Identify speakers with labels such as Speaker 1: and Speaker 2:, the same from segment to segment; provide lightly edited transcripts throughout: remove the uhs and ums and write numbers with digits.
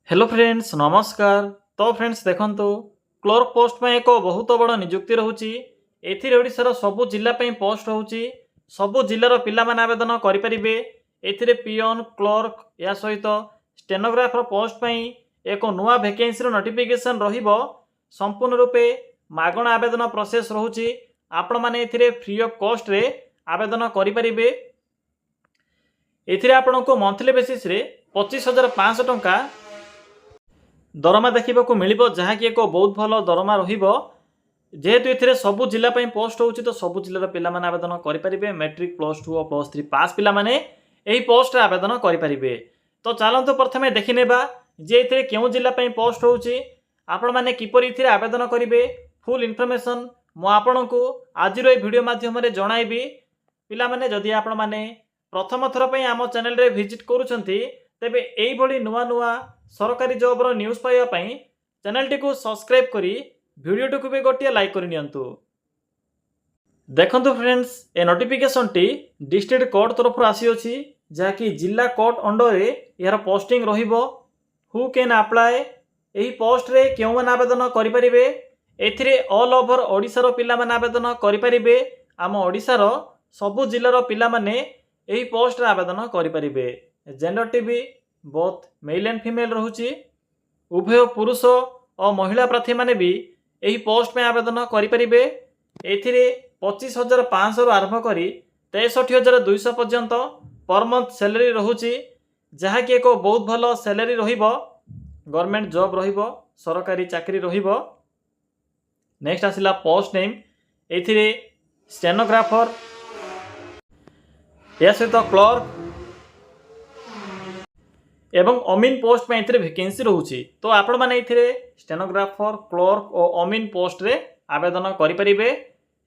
Speaker 1: Hello friends नमस्कार। तो friends देखंतु क्लर्क पोस्ट में एक बहुत बड़ नियुक्ति रोची। एशार सबू जिला पोस्ट रोची। सबू जिलार पिला माने आवेदन करेंगे। एथिरे पियन क्लर्क या सहित स्टेनोग्राफर पोस्ट एक नुआ वैकेंसी नोटिफिकेशन रहिबो। संपूर्ण रूपे मागणा आवेदन प्रोसेस रोची। आपण माने एथिरे फ्री ऑफ कॉस्ट रे आवेदन करेंगे। एथिरे आपनको मंथली बेसिस रे 25,500 टंका दरमा देखा मिल जहाँकि एक बहुत भल दरमा जेहेतु ये सबू जिला पोस्ट हो तो सबू जिलार पिला माने आवेदन करेंगे। मैट्रिक +2 और +3 पास पिला माने यही पोस्ट आवेदन करेंगे। तो चलते प्रथम देखने जे ये क्यों जिला पोस्ट होने किपर आवेदन करेंगे। फुल इनफॉरमेशन मुझे आज वीडियो माध्यम जनइबी। पिला माने जदि आपण माने प्रथम थर आम चैनल रे विजिट करूछंती तेबे एई भली नुआ नुआ सरकारी जॉबर न्यूज पाइबापी चैनल टी को सब्सक्राइब करी वीडियो टी को भी गोटे लाइक कर नियंतु। देखंतु फ्रेंड्स ए नोटिफिकेशन टी डिस्ट्रिक्ट कोर्ट तरफ आसी जहाँकि जिला कोर्ट अंडर रे यार पोस्टिंग रहिबो। हु कैन अप्लाई एही पोस्ट रे क्यों मान आवेदन करि परिबे। एथिरे ऑल ओवर ओडिसा रो पिला मान आवेदन करि परिबे। आम ओडिसा रो सबु जिल्ला रो पिला माने एही पोस्ट रे आवेदन करि परिबे। जेंडर टी भी बोथ मेल एंड फीमेल रोची। उभय पुरुष और महिला प्रार्थी माने भी यही पोस्ट में आवेदन करेंगे। एथिरे 25,500 आरंभ कर 63,200 पर्यंत पर मंथ सैलरी रोची। जहाँकि एक बहुत भल सैलरी गवर्नमेंट जॉब सरकारी चाकरी रहिबो। नेक्स्ट आसिला पोस्ट नेम। एथिरे स्टेनोग्राफर या सहित क्लर्क एवं अमीन पोस्ट में ये वैकेंसी रोची। तो आपण मैंने स्टेनोग्राफर क्लर्क और अमीन पोस्ट रे आवेदन करेंगे।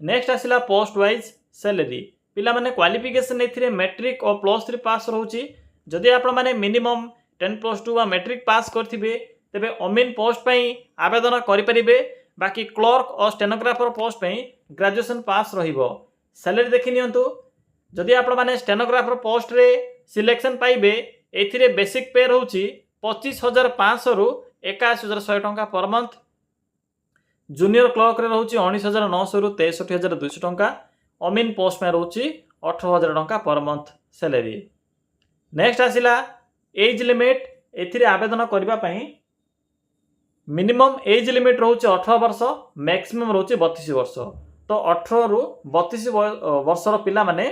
Speaker 1: नेक्स्ट आसिला पोस्ट वाइज सैलरी। पिला माने क्वालिफिकेशन ए मैट्रिक और +3 पास रोची। जदि आपण माने मिनिमम 10+2 वा मैट्रिक पास करथिबे तेबे अमीन पोस्ट आवेदन करेंगे। बाकी क्लर्क और स्टेनोग्राफर पोस्ट ग्रेजुएशन पास रहिबो। सैलरी देखि नियंतु। जदि आपण माने स्टेनोग्राफर पोस्ट रे सिलेक्शन पाइबे एथिरे बेसिक पे रोची 25,500 रु 81,100 टंका पर मंथ। जूनियर क्लर्क रे रोची 19,900 रु 63,200 टंका। अमीन पोस्ट में रोची 18,000 टंका पर मंथ सैलरी। नेक्स्ट आसिला एज लिमिट। एथिरे आवेदन करबा पई मिनिमम एज लिमिट रोची 18 वर्ष, मैक्सिमम रोची 32 वर्ष। तो 18 रु 32 वर्षर पिला माने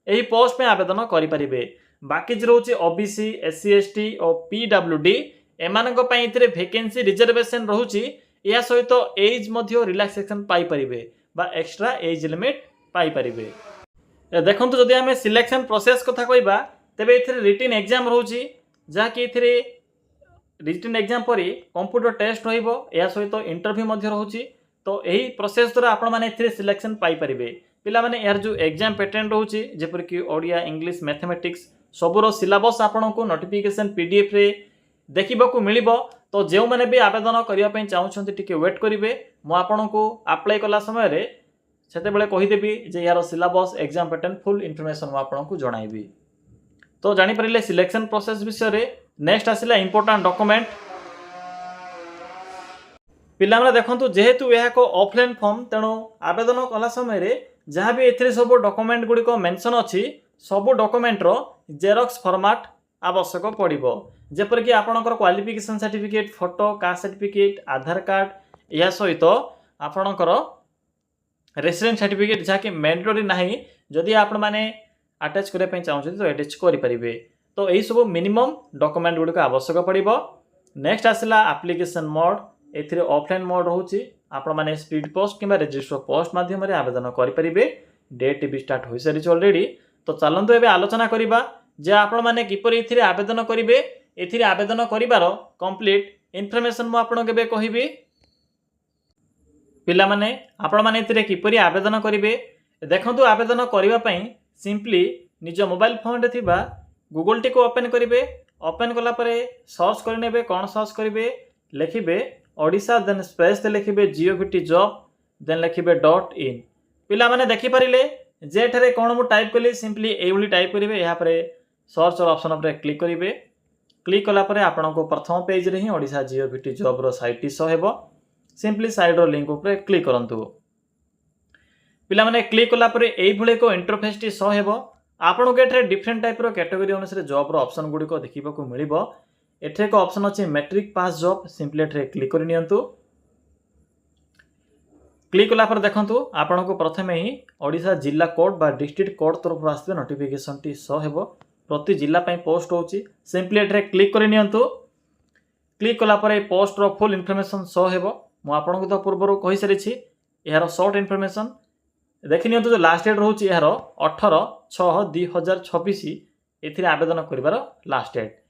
Speaker 1: एही पोस्ट में आवेदन करि परिबे। बाकी जो रोचे ओबीसी, एससी एसटी और पीडब्ल्यूडी एमानक पई इतरे वैकेंसी रिजर्वेशन रोची। या सहित एज मध्य रिलैक्सेशन पाई परिबे बा एक्स्ट्रा एज लिमिट पाई परिबे। देखंतु जदि हमें सिलेक्शन प्रोसेस कथा कहबा तेबे इथरे रिटन एग्जाम रोची। जहाँकि इथरे रिटन एग्जाम परी कंप्यूटर टेस्ट रहिबो। या सहित इंटरव्यू मध्य रोची। तो यही प्रोसेस द्वारा आपण माने इथरे सिलेक्शन पाई परिबे। पिला माने यार जो एग्जाम पैटर्न रोची जेपर कि ओडिया, इंग्लिश, मैथमेटिक्स सबूर सिलेबस आपण को नोटिफिकेशन पीडीएफ रे देखा मिलिबो। तो जो मैंने भी आवेदन करने चाहते टिके वेट करेंगे। मु आपन को अप्लाई कला समय रे सेते बेले कहीदेवी जे यार syllabus, exam pattern full information आपन को जणाइबी। तो जानि परिले सिलेक्शन प्रोसेस विषय रे। नेक्स्ट आसिला इंपोर्टेंट डॉक्यूमेंट। पिला माने देखंतु जेहेतु यह एक ऑफलाइन फॉर्म तेणु आवेदन कला समय रे जहाँ भी एथिरे सब डॉक्यूमेंट गुडी को मेंशन अछि सबू डॉक्यूमेंट रो जेरॉक्स फॉर्मेट आवश्यक पड़िबो। जेपर कि आपणकर qualification certificate, photo, caste certificate, Aadhaar card या सहित आपणकर रेसिडेंट सर्टिफिकेट जहाँकि मैंडेटरी नाही। जदि आपण माने अटैच करबा पई चाहउछथि तो अटैच करि परिबे। तो एही सब मिनिमम डॉक्यूमेंट गुडी को आवश्यक पड़िबो। नेक्स्ट आसिला एप्लिकेशन मोड। एथिरे ऑफलाइन मोड रहउची। आपण माने स्पीड पोस्ट किबा रजिस्टर पोस्ट माध्यम रे आवेदन करि परिबे। डेट भी स्टार्ट होई सारी ऑलरेडी। तो चलंतु एबे आलोचना करिबा जे आपण माने किपर एथिरे आवेदन करिवे। एथिरे आवेदन करिवार कंप्लीट इनफॉरमेशन मु आपण केबे कहिबी। पिला माने आपण माने एथिरे किपर आवेदन करिवे। देखंतु आवेदन करिवा पई सिंपली निज मोबाइल फोन रे थिबा गूगल टी को ओपन करिवे। ओपन कला परे सर्च करि नेबे। कोन सर्च करिवे लिखिबे ओडिशा, देन स्पेस ते लिखिबे जीओवीटी जॉब, देन लिखिबे .in। पिला माने देखि परिले जेठारे कोन मु टाइप कली सिंपली एई भली टाइप करिवे। या परे सर्च ऑप्शन पर क्लिक करिवे। क्लिक कलापर आपन को प्रथम पेज रे ही ओडिशा जीओबीटी जॉब रो साइट टी सो हेबो सिंपली साइड रो लिंक ऊपर क्लिक करंतु पिला माने क्लिक कलापर एई भले को इंटरफेस टी सो हेबो आपन को एठरे डिफरेंट टाइप रो कैटेगरी अनुसार जॉब रो ऑप्शन गुडी को देखिबा को मिलिबो एठरे को ऑप्शन अछि मैट्रिक पास जॉब सिंपली एठरे क्लिक करि नियंतु क्लिक कला पर देखंतु आपन को प्रथमे ही ओडिशा जिला कोड बा डिस्ट्रिक्ट कोड तरफ आसबे नोटिफिकेशन टी सो हेबो प्रति जिला पई पोस्ट होची सिंपली एठरे क्लिक करि नियंतु क्लिक कला पर ए पोस्ट रो फुल इन्फॉर्मेशन सो हेबो मु आपन को तो पूर्व कहि सरी छी एहार शॉर्ट इन्फॉर्मेशन देखि नियंतु जो लास्ट डेट रहउची एहार 18/6/2026 एथिरे आवेदन करिवार लास्ट डेट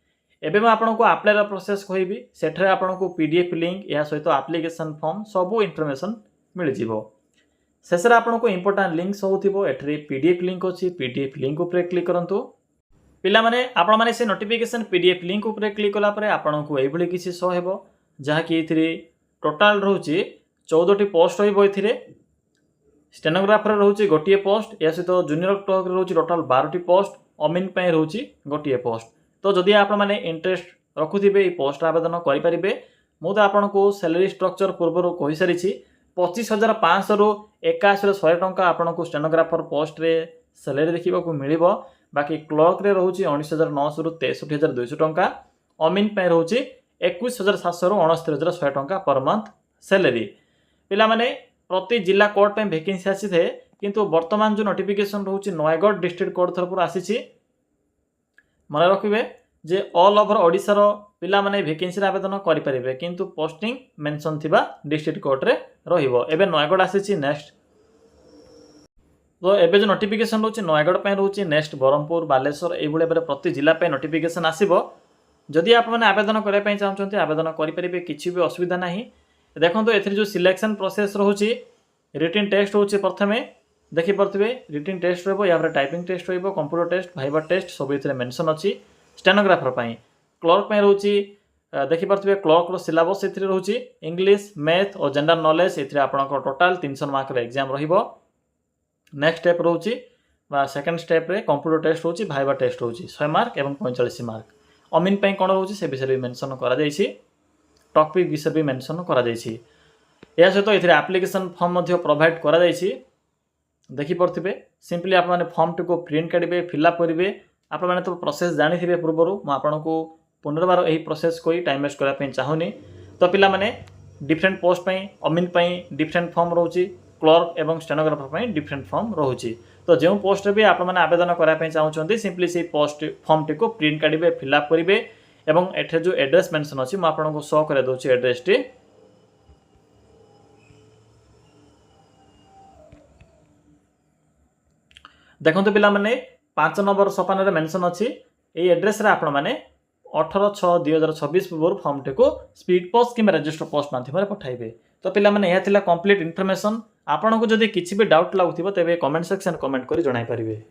Speaker 1: एबे मैं आपन को अप्लाई रा प्रोसेस कहबी सेठरे आपन को पीडीएफ लिंक या सहित एप्लिकेशन फॉर्म सबो इन्फॉर्मेशन मिल जिवो शेषरे आपन को इंपोर्टेंट लिंक्स होथिबो एठरे पीडीएफ लिंक अछि पीडीएफ लिंक ऊपर क्लिक करंतु पिला माने आपन माने से नोटिफिकेशन पीडीएफ लिंक ऊपर क्लिक कला परे आपन को एभली किछि शो हेबो जहा कि एथिरे टोटल रहउची 14 टी पोस्ट होइबो एथिरे स्टेनोग्राफर रहउची गोटिए पोस्ट या सहित जूनियर क्लर्क रहउची टोटल 12 टी पोस्ट अमीन पय रहउची गोटिए पोस्ट तो जदि आप माने इंटरेस्ट रखुथिबे ए पोस्ट आवेदन करि परिबे मु तो आपन को सैलरी स्ट्रक्चर पूर्व कहि सरी छी 25,500 रु 81,100 टंका आपन को स्टेनोग्राफर पोस्ट रे सैलरी देखिबा को मिलिबो बाकी क्लर्क रे रहउची 19,900 रु 63,200 टंका अमीन पय रहउची 21,700 रु 69,100 टंका पर मंथ सैलरी पिला माने प्रति जिला कोड पे वैकेंसी आसी थे किंतु वर्तमान जो नोटिफिकेशन रहउची नयगढ़ डिस्ट्रिक्ट कोड तरफ आसी छी मन रखिबे जे ऑल ओवर ओडिसा रो पिला माने वैकेंसी आवेदन करि परिबे किंतु पोस्टिंग मेंशन थिबा डिस्ट्रिक्ट कोड रे रहिबो एबे नयगढ़ आसी छी नेक्स्ट तो एबे जो नोटिफिकेशन रहउची नयगढ़ पे रहउची नेक्स्ट बरहमपुर बालेश्वर एई भले बरे प्रति जिला पे नोटिफिकेशन आसीबो जदि आप माने आवेदन करै पय चाहछन्ते आवेदन करि परिबे किछि भी असुविधा नाही देखंतु एथि जो सिलेक्शन प्रोसेस रहउची रिटन टेस्ट होउची प्रथमे देखि परथिबे रिटन टेस्ट रहबो या फिर टाइपिंग टेस्ट रहबो कंप्यूटर टेस्ट भाइबा टेस्ट सब एथि मेंशन अछि स्टेनोग्राफर पई क्लर्क पई रहउची देखि परथिबे क्लर्क रो सिलेबस एथि रहउची इंग्लिश मैथ और जनरल नॉलेज एथि आपन को टोटल 300 मार्क रो एग्जाम रहिबो नेक्स्ट स्टेप रहउची बा सेकंड स्टेप रे कंप्यूटर टेस्ट होउची भाइबा टेस्ट होउची 100 मार्क एवं 45 मार्क अमीन पई कोन रहउची से विषय मेंशन करा जायछि टॉपिक विषय भी मेंशन करा जायछि या सहित एथि एप्लिकेशन फॉर्म मध्य प्रोवाइड करा जायछि देखि परथिबे सिंपली आप माने फॉर्म टी को प्रिंट काढिबे फिल अप करिवे आप माने तो प्रोसेस जानि थिबे पूर्वरु म आपन को पुनर्बार एही प्रोसेस कोई टाइम वेस्ट करा पय चाहूनी तो पिला माने डिफरेंट पोस्ट पय अमीन पय डिफरेंट फॉर्म रहउची क्लर्क एवं स्टेनोग्राफर पय डिफरेंट फॉर्म रहउची तो जेउ पोस्ट रे भी आप माने आवेदन करा पय चाहउछन्ती सिंपली से पोस्ट फॉर्म टी को प्रिंट काढिबे फिल अप करिवे एवं एठे जो एड्रेस मेंशन अछि म आपन को शो करे दोछि एड्रेस टी देखंतु पिला माने 5 नंबर सोपान रे मेंशन अछि ए एड्रेस रे आपण माने 18/6/2026 पूर्व फॉर्म टी को स्पीड पोस्ट कि रजिस्टर पोस्ट माध्यम रे पठाइबे तो पिला माने एहा थिला कंप्लीट इन्फॉर्मेशन आपण को जदी किछि भी डाउट लागुथिबो तबे कमेंट सेक्शन कमेंट करी जणाई परिबे।